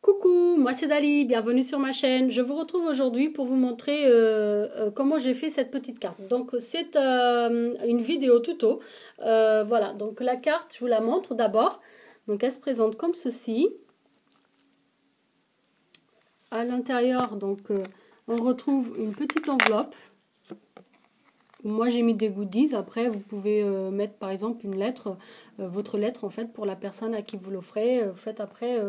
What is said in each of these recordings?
Coucou, moi c'est Dali, bienvenue sur ma chaîne. Je vous retrouve aujourd'hui pour vous montrer comment j'ai fait cette petite carte. Donc c'est une vidéo tuto. Voilà, donc la carte, je vous la montre d'abord. Donc elle se présente comme ceci. À l'intérieur, donc on retrouve une petite enveloppe. Moi j'ai mis des goodies, après vous pouvez mettre par exemple une lettre, votre lettre en fait pour la personne à qui vous l'offrez, vous faites après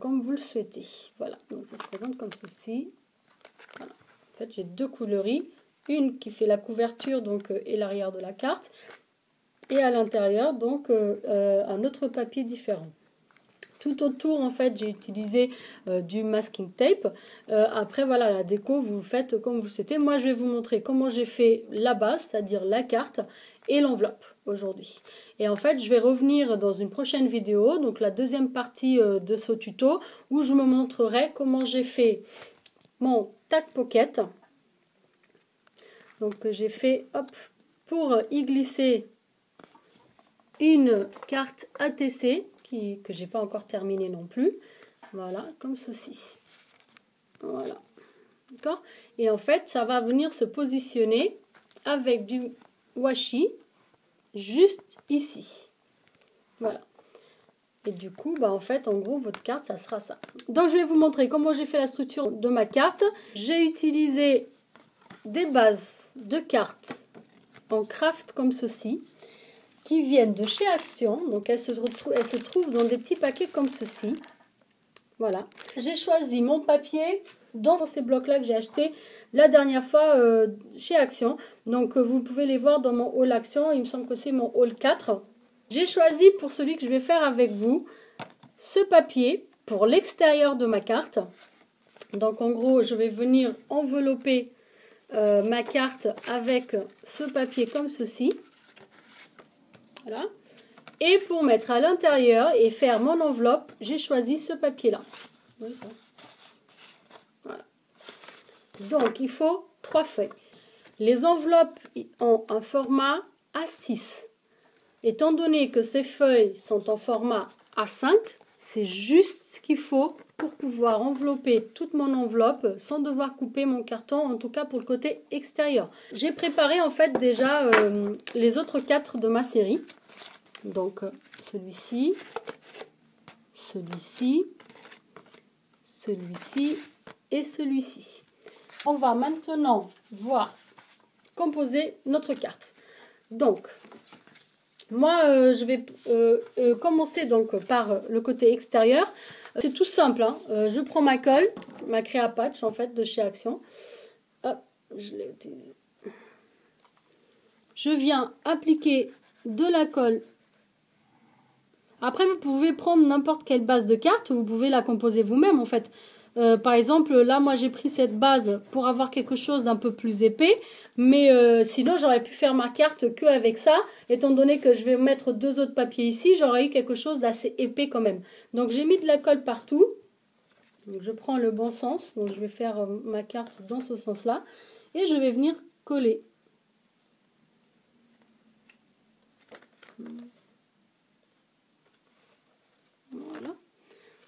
comme vous le souhaitez. Voilà, donc ça se présente comme ceci. Voilà. En fait j'ai deux coloris, une qui fait la couverture donc et l'arrière de la carte, et à l'intérieur donc un autre papier différent. Tout autour, en fait, j'ai utilisé du masking tape. Après, voilà, la déco, vous faites comme vous le souhaitez. Moi, je vais vous montrer comment j'ai fait la base, c'est-à-dire la carte et l'enveloppe aujourd'hui. Et en fait, je vais revenir dans une prochaine vidéo, donc la deuxième partie de ce tuto, où je me montrerai comment j'ai fait mon tag pocket. Donc, j'ai fait, hop, pour y glisser une carte ATC, que j'ai pas encore terminé non plus. Voilà, comme ceci. Voilà. D'accord? Et en fait, ça va venir se positionner avec du washi juste ici. Voilà. Et du coup, bah en fait, en gros, votre carte, ça sera ça. Donc, je vais vous montrer comment j'ai fait la structure de ma carte. J'ai utilisé des bases de cartes en craft comme ceci, qui viennent de chez Action. Donc elles se trouvent dans des petits paquets comme ceci. Voilà. J'ai choisi mon papier dans ces blocs-là que j'ai acheté la dernière fois chez Action. Donc vous pouvez les voir dans mon haul Action. Il me semble que c'est mon haul 4. J'ai choisi pour celui que je vais faire avec vous ce papier pour l'extérieur de ma carte. Donc en gros, je vais venir envelopper ma carte avec ce papier comme ceci. Voilà. Et pour mettre à l'intérieur et faire mon enveloppe, j'ai choisi ce papier-là. Voilà. Donc, il faut 3 feuilles. Les enveloppes ont un format A6. Étant donné que ces feuilles sont en format A5, c'est juste ce qu'il faut pour pouvoir envelopper toute mon enveloppe sans devoir couper mon carton, en tout cas pour le côté extérieur. J'ai préparé en fait déjà les autres 4 de ma série. Donc celui-ci, celui-ci, celui-ci et celui-ci. On va maintenant voir composer notre carte. Donc, moi, je vais commencer donc par le côté extérieur. C'est tout simple. Hein. Je prends ma colle, ma Créa Patch en fait de chez Action. Hop, je l'ai utilisée. Je viens appliquer de la colle. Après, vous pouvez prendre n'importe quelle base de carte, vous pouvez la composer vous-même en fait. Par exemple, là, moi, j'ai pris cette base pour avoir quelque chose d'un peu plus épais. Mais sinon, j'aurais pu faire ma carte qu'avec ça. Étant donné que je vais mettre 2 autres papiers ici, j'aurais eu quelque chose d'assez épais quand même. Donc, j'ai mis de la colle partout. Donc, je prends le bon sens. Donc, je vais faire ma carte dans ce sens-là. Et je vais venir coller. Voilà.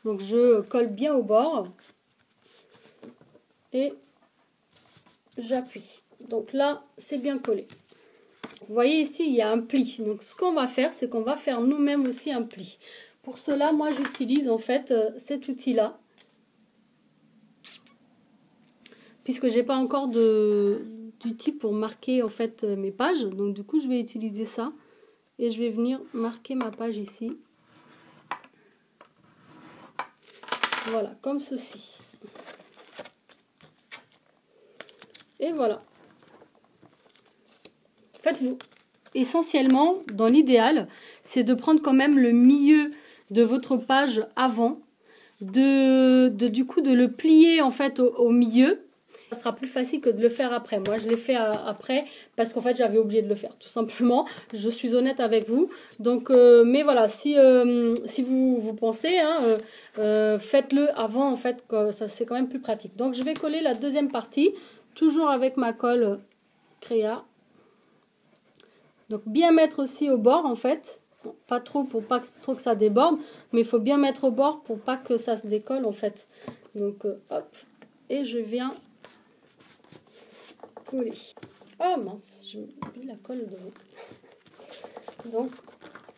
Donc, je colle bien au bord. Et j'appuie. Donc là, c'est bien collé. Vous voyez ici, il y a un pli. Donc ce qu'on va faire, c'est qu'on va faire nous-mêmes aussi un pli. Pour cela, moi, j'utilise en fait cet outil-là. Puisque j'ai pas encore d'outil pour marquer en fait mes pages. Donc du coup, je vais utiliser ça. Et je vais venir marquer ma page ici. Voilà, comme ceci. Et voilà. En fait, essentiellement, dans l'idéal, c'est de prendre quand même le milieu de votre page avant, du coup de le plier en fait au milieu. Ça sera plus facile que de le faire après. Moi, je l'ai fait après parce qu'en fait, j'avais oublié de le faire, tout simplement. Je suis honnête avec vous. Donc, mais voilà, si vous pensez, hein, faites-le avant, en fait, ça c'est quand même plus pratique. Donc, je vais coller la deuxième partie, toujours avec ma colle Créa. Donc bien mettre aussi au bord en fait. Bon, pas trop pour pas trop que ça déborde, mais il faut bien mettre au bord pour pas que ça se décolle en fait. Donc hop, et je viens coller. Oh mince, j'ai mis la colle devant. Donc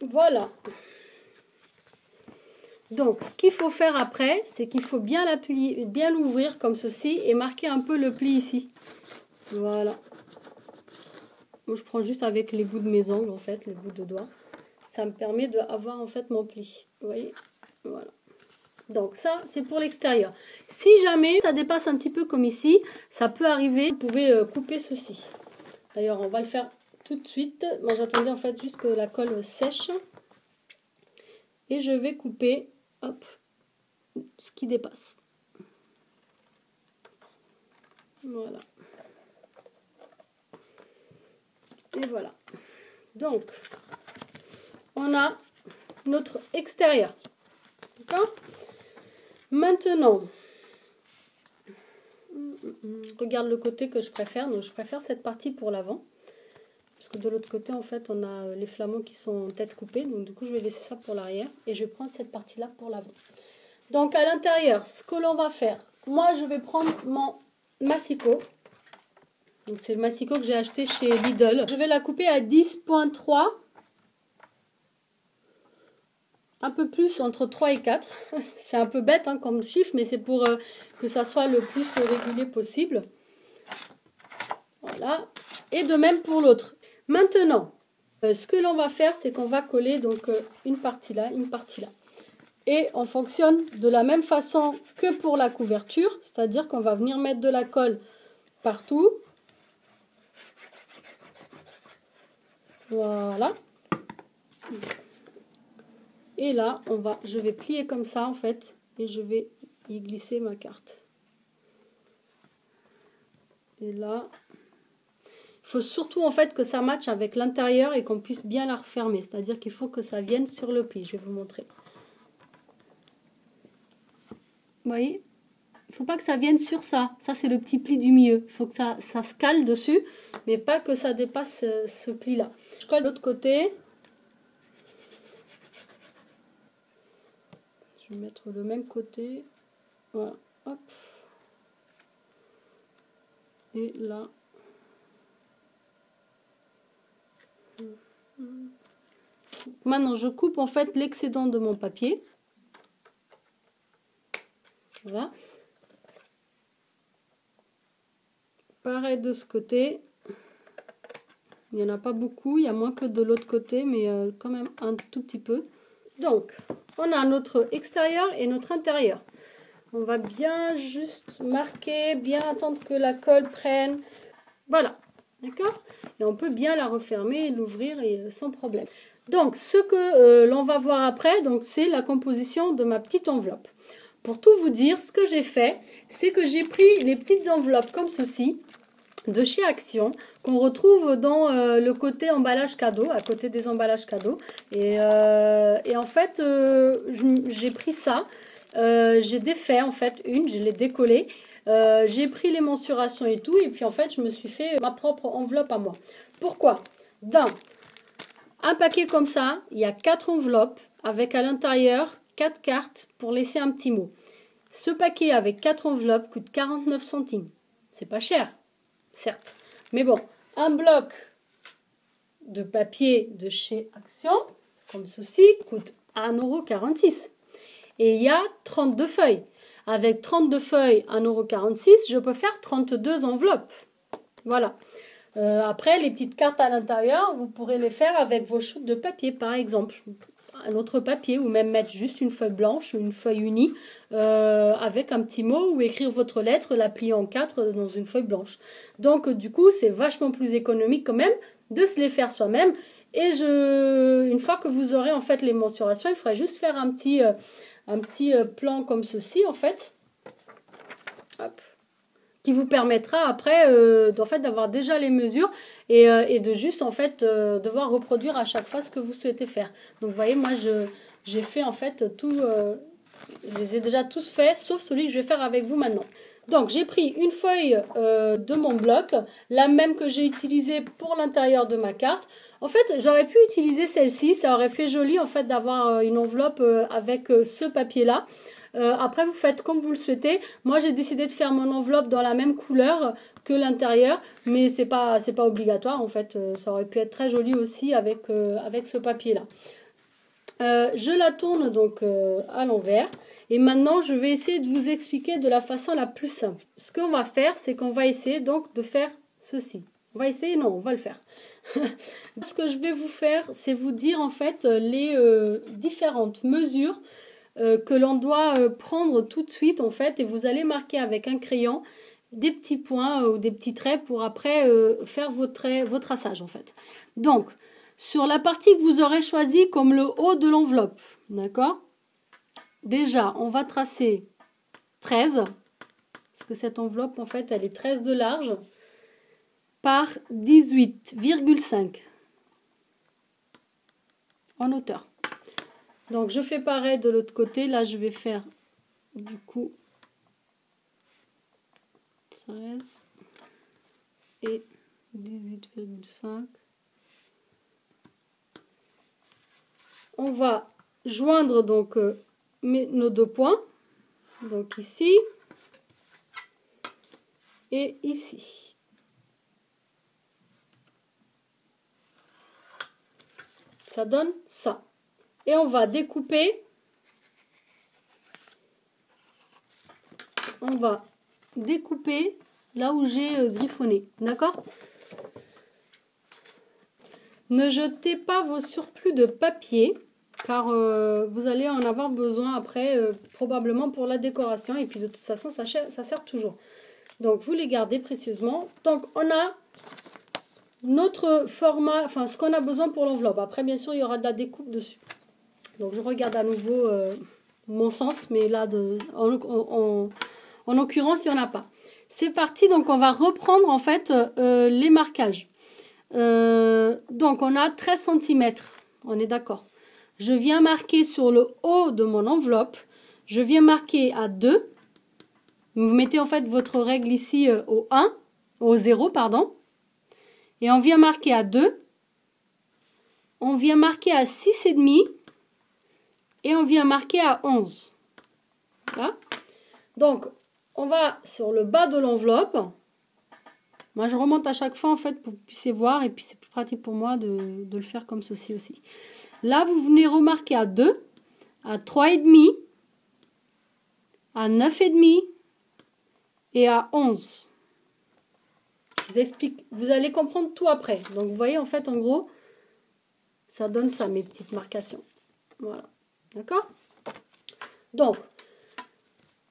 voilà. Donc ce qu'il faut faire après, c'est qu'il faut bien l'appuyer, bien l'ouvrir comme ceci et marquer un peu le pli ici. Voilà. Moi je prends juste avec les bouts de mes ongles en fait, les bouts de doigts. Ça me permet d'avoir en fait mon pli. Vous voyez? Voilà. Donc ça, c'est pour l'extérieur. Si jamais ça dépasse un petit peu comme ici, ça peut arriver. Vous pouvez couper ceci. D'ailleurs, on va le faire tout de suite. Moi, j'attendais en fait juste que la colle sèche. Et je vais couper, hop, ce qui dépasse. Voilà. Et voilà. Donc, on a notre extérieur. D'accord ? Maintenant, je regarde le côté que je préfère. Donc, je préfère cette partie pour l'avant. Parce que de l'autre côté, en fait, on a les flamants qui sont tête coupée. Donc, du coup, je vais laisser ça pour l'arrière. Et je vais prendre cette partie-là pour l'avant. Donc, à l'intérieur, ce que l'on va faire. Moi, je vais prendre mon massicot. Donc, c'est le massicot que j'ai acheté chez Lidl. Je vais la couper à 10,3. Un peu plus, entre 3 et 4. C'est un peu bête hein, comme chiffre, mais c'est pour que ça soit le plus régulier possible. Voilà. Et de même pour l'autre. Maintenant, ce que l'on va faire, c'est qu'on va coller donc une partie là, une partie là. Et on fonctionne de la même façon que pour la couverture, c'est-à-dire qu'on va venir mettre de la colle partout. Voilà. Et là, je vais plier comme ça en fait, et je vais y glisser ma carte. Et là, il faut surtout en fait que ça matche avec l'intérieur et qu'on puisse bien la refermer. C'est-à-dire qu'il faut que ça vienne sur le pli. Je vais vous montrer. Vous voyez? Il ne faut pas que ça vienne sur ça. Ça, c'est le petit pli du milieu. Il faut que ça se cale dessus, mais pas que ça dépasse ce pli-là. Je colle de l'autre côté. Je vais mettre le même côté. Voilà. Hop. Et là. Maintenant, je coupe en fait l'excédent de mon papier. Voilà. Pareil de ce côté. Il n'y en a pas beaucoup, il y a moins que de l'autre côté, mais quand même un tout petit peu. Donc, on a notre extérieur et notre intérieur. On va bien juste marquer, bien attendre que la colle prenne. Voilà, d'accord? Et on peut bien la refermer et l'ouvrir sans problème. Donc, ce que l'on va voir après, donc c'est la composition de ma petite enveloppe. Pour tout vous dire, ce que j'ai fait, c'est que j'ai pris les petites enveloppes comme ceci, de chez Action, qu'on retrouve dans le côté emballage cadeau, à côté des emballages cadeaux. Et en fait, j'ai pris ça, j'ai défait en fait une, je l'ai décollée, j'ai pris les mensurations et tout, et puis en fait, je me suis fait ma propre enveloppe à moi. Pourquoi? Dans un paquet comme ça, il y a 4 enveloppes, avec à l'intérieur 4 cartes pour laisser un petit mot. Ce paquet avec 4 enveloppes coûte 49 centimes. C'est pas cher. Certes. Mais bon, un bloc de papier de chez Action, comme ceci, coûte 1,46 €. Et il y a 32 feuilles. Avec 32 feuilles, 1,46 €, je peux faire 32 enveloppes. Voilà. Après, les petites cartes à l'intérieur, vous pourrez les faire avec vos shoots de papier, par exemple. Un autre papier, ou même mettre juste une feuille blanche ou une feuille unie avec un petit mot, ou écrire votre lettre, la plier en 4 dans une feuille blanche. Donc du coup, c'est vachement plus économique quand même de se les faire soi-même. Et une fois que vous aurez en fait les mensurations, il faudrait juste faire un petit plan comme ceci en fait. Hop. Qui vous permettra après d'avoir déjà les mesures et de juste en fait devoir reproduire à chaque fois ce que vous souhaitez faire. Donc vous voyez, moi j'ai fait en fait tout, je les ai déjà tous faits, sauf celui que je vais faire avec vous maintenant. Donc, j'ai pris une feuille de mon bloc, la même que j'ai utilisée pour l'intérieur de ma carte. En fait, j'aurais pu utiliser celle-ci, ça aurait fait joli en fait d'avoir une enveloppe avec ce papier-là. Après, vous faites comme vous le souhaitez. Moi, j'ai décidé de faire mon enveloppe dans la même couleur que l'intérieur, mais c'est pas obligatoire en fait. Ça aurait pu être très joli aussi avec ce papier-là. Je la tourne donc à l'envers. Et maintenant, je vais essayer de vous expliquer de la façon la plus simple. Ce qu'on va faire, c'est qu'on va essayer donc de faire ceci. On va essayer? Non, on va le faire. Ce que je vais vous faire, c'est vous dire en fait les différentes mesures que l'on doit prendre tout de suite en fait. Et vous allez marquer avec un crayon des petits points ou des petits traits pour après faire vos traçages en fait. Donc, sur la partie que vous aurez choisie comme le haut de l'enveloppe, d'accord? Déjà, on va tracer 13, parce que cette enveloppe, en fait, elle est 13 de large par 18,5 en hauteur. Donc, je fais pareil de l'autre côté. Là, je vais faire, du coup, 13 et 18,5. On va joindre, donc, nos deux points, donc ici et ici. Ça donne ça. Et on va découper. On va découper là où j'ai griffonné. D'accord? Ne jetez pas vos surplus de papier, car vous allez en avoir besoin après, probablement pour la décoration. Et puis de toute façon, ça sert toujours. Donc, vous les gardez précieusement. Donc, on a notre format, enfin, ce qu'on a besoin pour l'enveloppe. Après, bien sûr, il y aura de la découpe dessus. Donc, je regarde à nouveau mon sens, mais là, en l'occurrence, il n'y en a pas. C'est parti, donc on va reprendre en fait les marquages. Donc, on a 13 cm, on est d'accord. Je viens marquer sur le haut de mon enveloppe. Je viens marquer à 2. Vous mettez en fait votre règle ici au 0, pardon. Et on vient marquer à 2. On vient marquer à 6,5. Et on vient marquer à 11. Voilà. Donc, on va sur le bas de l'enveloppe. Moi, je remonte à chaque fois en fait pour que vous puissiez voir. Et puis, c'est plus pratique pour moi de le faire comme ceci aussi. Là, vous venez remarquer à 2, à 3,5, à 9,5 et à 11. Je vous explique. Vous allez comprendre tout après. Donc, vous voyez, en fait, en gros, ça donne ça, mes petites marcations. Voilà. D'accord? Donc,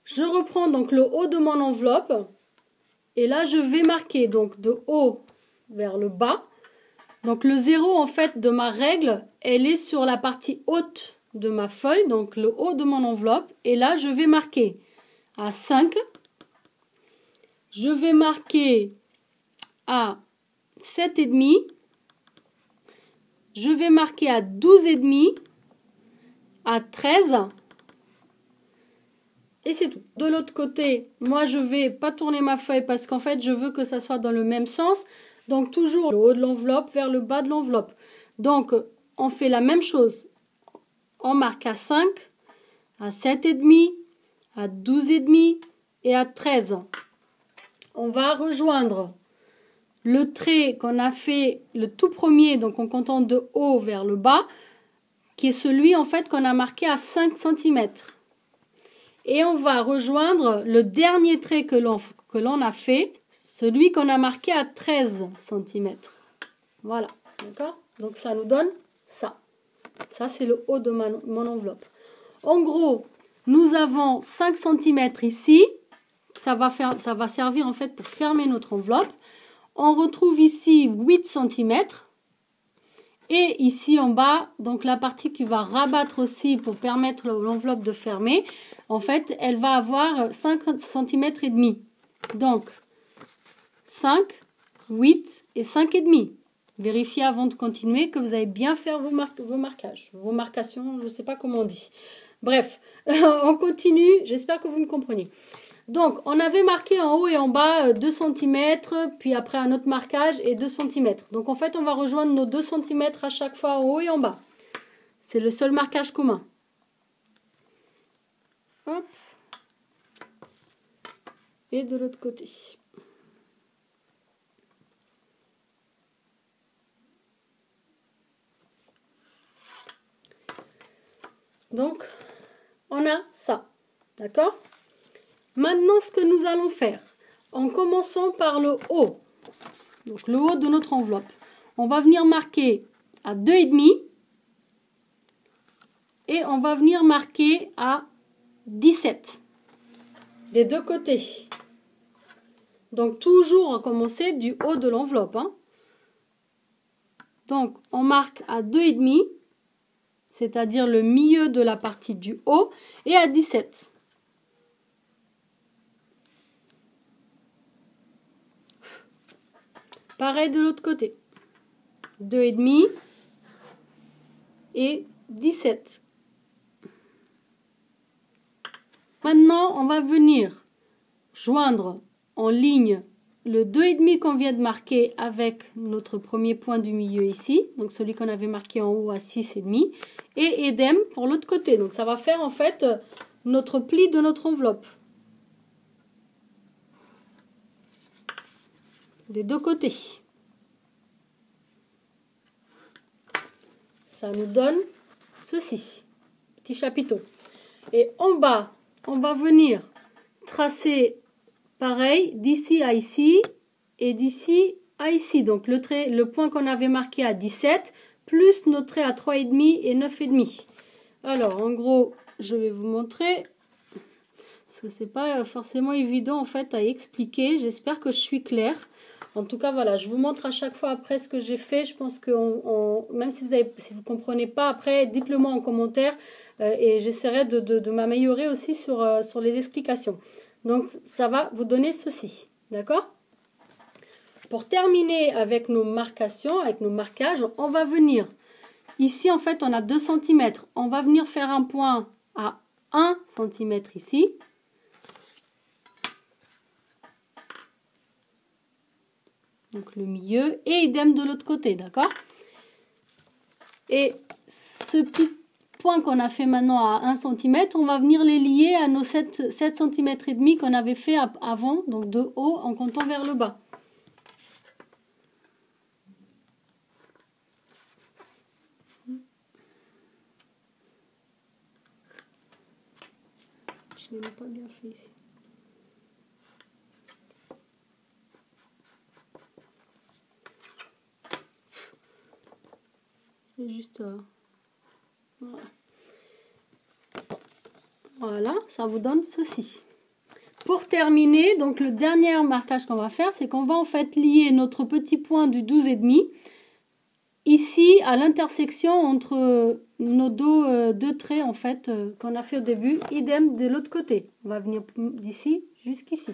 je reprends donc le haut de mon enveloppe. Et là, je vais marquer donc de haut vers le bas. Donc, le 0, en fait, de ma règle, elle est sur la partie haute de ma feuille, donc le haut de mon enveloppe. Et là, je vais marquer à 5. Je vais marquer à 7,5. Je vais marquer à 12,5, à 13. Et c'est tout. De l'autre côté, moi, je ne vais pas tourner ma feuille parce qu'en fait, je veux que ça soit dans le même sens. Donc, toujours le haut de l'enveloppe vers le bas de l'enveloppe. Donc, on fait la même chose. On marque à 5, à 7,5, à 12,5 et à 13. On va rejoindre le trait qu'on a fait, le tout premier, donc en comptant de haut vers le bas, qui est celui en fait qu'on a marqué à 5 cm. Et on va rejoindre le dernier trait que l'on a fait, celui qu'on a marqué à 13 cm. Voilà, d'accord? Donc ça nous donne ça. Ça, c'est le haut de mon enveloppe. En gros, nous avons 5 cm ici. Ça va servir en fait pour fermer notre enveloppe. On retrouve ici 8 cm. Et ici en bas, donc la partie qui va rabattre aussi pour permettre l'enveloppe de fermer, en fait, elle va avoir 5 cm et demi. Donc, 5, 8 et 5,5. Vérifiez avant de continuer que vous avez bien fait vos marquages, vos marcations, je ne sais pas comment on dit. Bref, on continue, j'espère que vous me comprenez. Donc, on avait marqué en haut et en bas 2 cm, puis après un autre marquage et 2 cm. Donc, en fait, on va rejoindre nos 2 cm à chaque fois en haut et en bas. C'est le seul marquage commun. Hop. Et de l'autre côté. Donc, on a ça. D'accord? Maintenant, ce que nous allons faire, en commençant par le haut, donc le haut de notre enveloppe, on va venir marquer à 2,5 et on va venir marquer à 17 des deux côtés. Donc, toujours recommencer du haut de l'enveloppe. Hein. Donc, on marque à 2,5, c'est-à-dire le milieu de la partie du haut, et à 17. Pareil de l'autre côté. 2,5 et 17. Maintenant, on va venir joindre en ligne le 2,5 qu'on vient de marquer avec notre premier point du milieu ici, donc celui qu'on avait marqué en haut à 6,5, et idem pour l'autre côté. Donc ça va faire en fait notre pli de notre enveloppe. Des deux côtés. Ça nous donne ceci, petit chapiteau. Et en bas, on va venir tracer pareil d'ici à ici et d'ici à ici. Donc le point qu'on avait marqué à 17 plus nos traits à 3,5 et 9,5. Alors en gros, je vais vous montrer parce que c'est pas forcément évident en fait à expliquer. J'espère que je suis claire. En tout cas, voilà, je vous montre à chaque fois après ce que j'ai fait. Je pense que même si vous ne comprenez pas, après, dites-le moi en commentaire et j'essaierai de m'améliorer aussi sur les explications. Donc, ça va vous donner ceci. D'accord? Pour terminer avec nos marcations, avec nos marquages, on va venir. Ici, en fait, on a 2 cm. On va venir faire un point à 1 cm ici. Donc le milieu, et idem de l'autre côté, d'accord? Et ce petit point qu'on a fait maintenant à 1 cm, on va venir les lier à nos 7 cm et demi qu'on avait fait avant, donc de haut en comptant vers le bas. Je ne l'ai pas bien fait ici. C'est juste... voilà. Voilà, ça vous donne ceci. Pour terminer, donc le dernier marquage qu'on va faire, c'est qu'on va en fait lier notre petit point du 12,5 ici à l'intersection entre nos deux traits en fait qu'on a fait au début, idem de l'autre côté. On va venir d'ici jusqu'ici.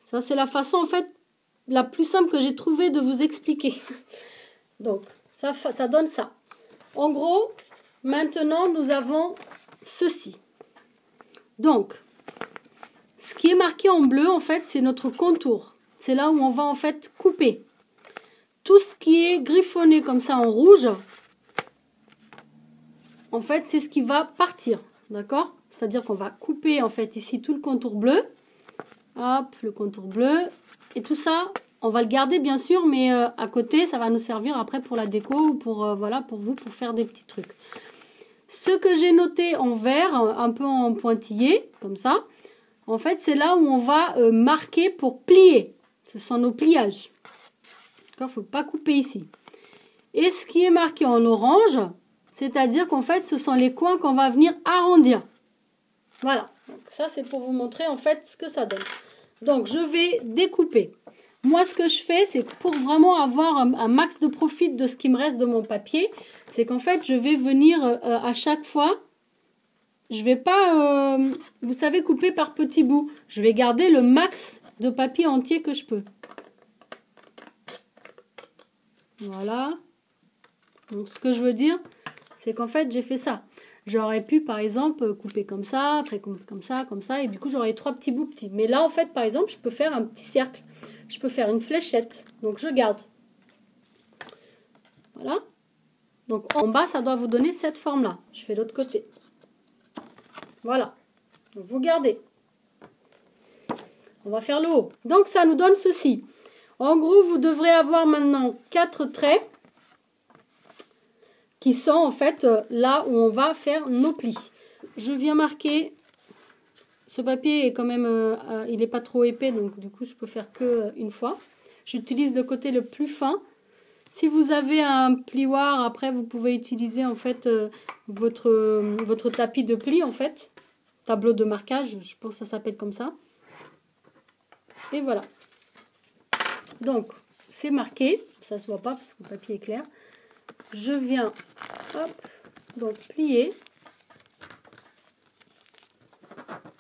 Ça c'est la façon en fait la plus simple que j'ai trouvé de vous expliquer. Donc ça donne ça. En gros, maintenant nous avons ceci. Donc ce qui est marqué en bleu, en fait, c'est notre contour. C'est là où on va, en fait, couper. Tout ce qui est griffonné comme ça en rouge, en fait, c'est ce qui va partir. D'accord? C'est-à-dire qu'on va couper, en fait, ici, tout le contour bleu. Hop, le contour bleu. Et tout ça, on va le garder, bien sûr, mais à côté, ça va nous servir après pour la déco ou pour, voilà, pour vous, pour faire des petits trucs. Ce que j'ai noté en vert, un peu en pointillé, comme ça, en fait, c'est là où on va marquer pour plier. Ce sont nos pliages. Il ne faut pas couper ici. Et ce qui est marqué en orange, c'est-à-dire qu'en fait, ce sont les coins qu'on va venir arrondir. Voilà. Donc, ça, c'est pour vous montrer en fait ce que ça donne. Donc, je vais découper. Moi, ce que je fais, c'est pour vraiment avoir un max de profit de ce qui me reste de mon papier, c'est qu'en fait, je vais venir à chaque fois... Je vais pas, vous savez, couper par petits bouts. Je vais garder le max de papier entier que je peux. Voilà. Donc, ce que je veux dire, c'est qu'en fait, j'ai fait ça. J'aurais pu par exemple couper comme ça, après comme ça, et du coup j'aurais 3 petits bouts petits. Mais là en fait par exemple je peux faire un petit cercle, je peux faire une fléchette, donc je garde. Voilà. Donc en bas ça doit vous donner cette forme là. Je fais l'autre côté. Voilà. Donc vous gardez. On va faire le haut. Donc ça nous donne ceci. En gros vous devrez avoir maintenant 4 traits qui sont en fait là où on va faire nos plis. Je viens marquer, ce papier est quand même, il n'est pas trop épais, donc du coup je peux faire que une fois. J'utilise le côté le plus fin. Si vous avez un plioir, après vous pouvez utiliser en fait votre tapis de pli en fait, tableau de marquage, je pense que ça s'appelle comme ça. Et voilà. Donc c'est marqué, ça se voit pas parce que le papier est clair. Je viens, hop, donc plier.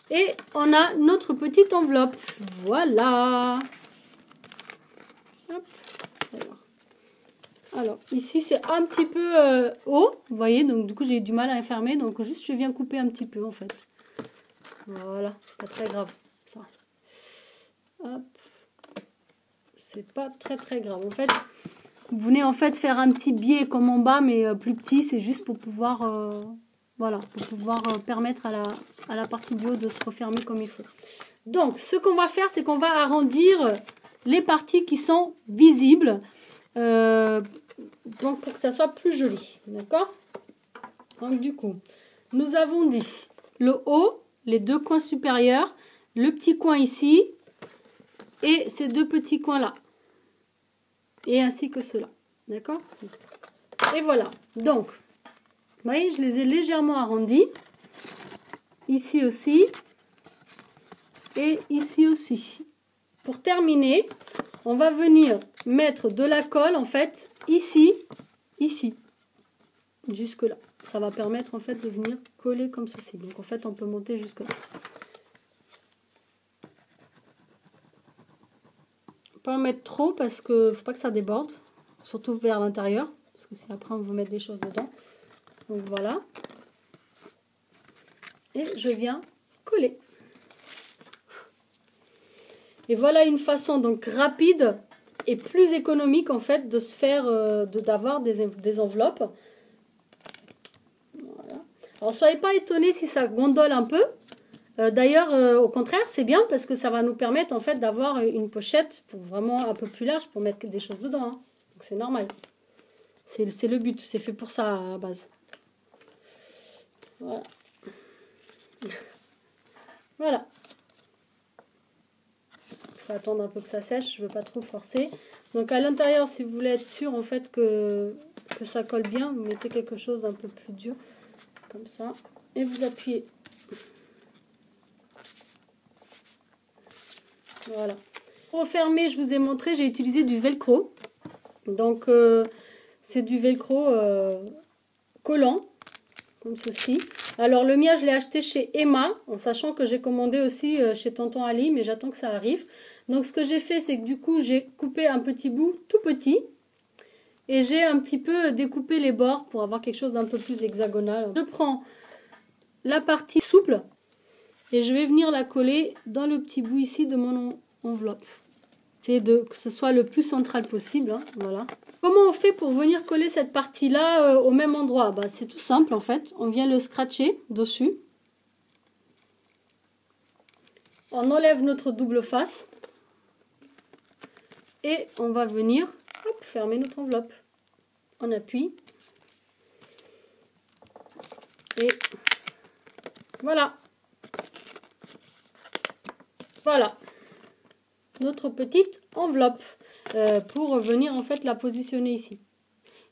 Et on a notre petite enveloppe. Voilà. Hop. Alors ici c'est un petit peu haut, vous voyez, donc du coup j'ai du mal à fermer, donc juste je viens couper un petit peu en fait. Voilà, pas très grave ça. Hop. C'est pas très grave. En fait, vous venez en fait faire un petit biais comme en bas, mais plus petit, c'est juste pour pouvoir, voilà, pour pouvoir permettre à la partie du haut de se refermer comme il faut. Donc, ce qu'on va faire, c'est qu'on va arrondir les parties qui sont visibles, donc pour que ça soit plus joli, d'accord? Donc du coup, nous avons dit le haut, les 2 coins supérieurs, le petit coin ici et ces 2 petits coins là. Et ainsi que cela, d'accord? Et voilà, donc, vous voyez, je les ai légèrement arrondis, ici aussi, et ici aussi. Pour terminer, on va venir mettre de la colle, en fait, ici, jusque là. Ça va permettre, en fait, de venir coller comme ceci. Donc, en fait, on peut monter jusque là. Pas en mettre trop parce que faut pas que ça déborde, surtout vers l'intérieur, parce que si après on veut mettre des choses dedans. Donc voilà. Et je viens coller. Et voilà une façon donc rapide et plus économique en fait de se faire, d'avoir des enveloppes. Voilà. Alors soyez pas étonnés si ça gondole un peu. D'ailleurs, au contraire, c'est bien parce que ça va nous permettre en fait d'avoir une pochette pour vraiment un peu plus large pour mettre des choses dedans. Hein. Donc c'est normal. C'est le but, c'est fait pour ça à la base. Voilà. Voilà. Il faut attendre un peu que ça sèche, je ne veux pas trop forcer. Donc à l'intérieur, si vous voulez être sûr en fait que ça colle bien, vous mettez quelque chose d'un peu plus dur, comme ça, et vous appuyez. Voilà. Pour fermer, je vous ai montré, j'ai utilisé du velcro. Donc, c'est du velcro collant, comme ceci. Alors, le mien, je l'ai acheté chez Emma, en sachant que j'ai commandé aussi chez Tonton Ali, mais j'attends que ça arrive. Donc, ce que j'ai fait, c'est que du coup, j'ai coupé un petit bout tout petit. Et j'ai un petit peu découpé les bords pour avoir quelque chose d'un peu plus hexagonal. Je prends la partie souple. Et je vais venir la coller dans le petit bout ici de mon enveloppe. C'est que ce soit le plus central possible. Hein, voilà. Comment on fait pour venir coller cette partie-là au même endroit? Bah, c'est tout simple en fait. On vient le scratcher dessus. On enlève notre double face. Et on va venir hop, fermer notre enveloppe. On appuie. Et voilà. Voilà, notre petite enveloppe pour venir en fait la positionner ici.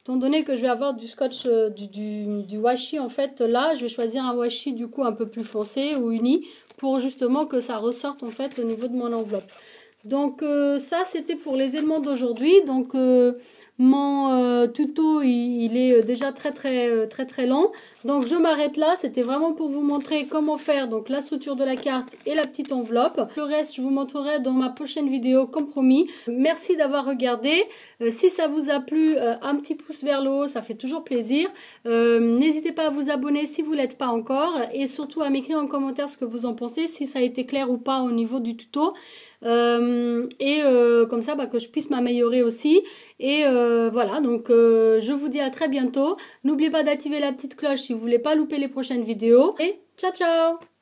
Étant donné que je vais avoir du scotch, du washi en fait là, je vais choisir un washi du coup un peu plus foncé ou uni pour justement que ça ressorte en fait au niveau de mon enveloppe. Donc ça c'était pour les éléments d'aujourd'hui. Donc mon tuto il est déjà très long. Donc je m'arrête là, c'était vraiment pour vous montrer comment faire donc la structure de la carte et la petite enveloppe. Le reste je vous montrerai dans ma prochaine vidéo comme promis. Merci d'avoir regardé. Si ça vous a plu, un petit pouce vers le haut, ça fait toujours plaisir. N'hésitez pas à vous abonner si vous ne l'êtes pas encore et surtout à m'écrire en commentaire ce que vous en pensez, si ça a été clair ou pas au niveau du tuto. Comme ça que je puisse m'améliorer aussi. Et voilà, donc je vous dis à très bientôt. N'oubliez pas d'activer la petite cloche si vous voulez pas louper les prochaines vidéos. Et ciao ciao!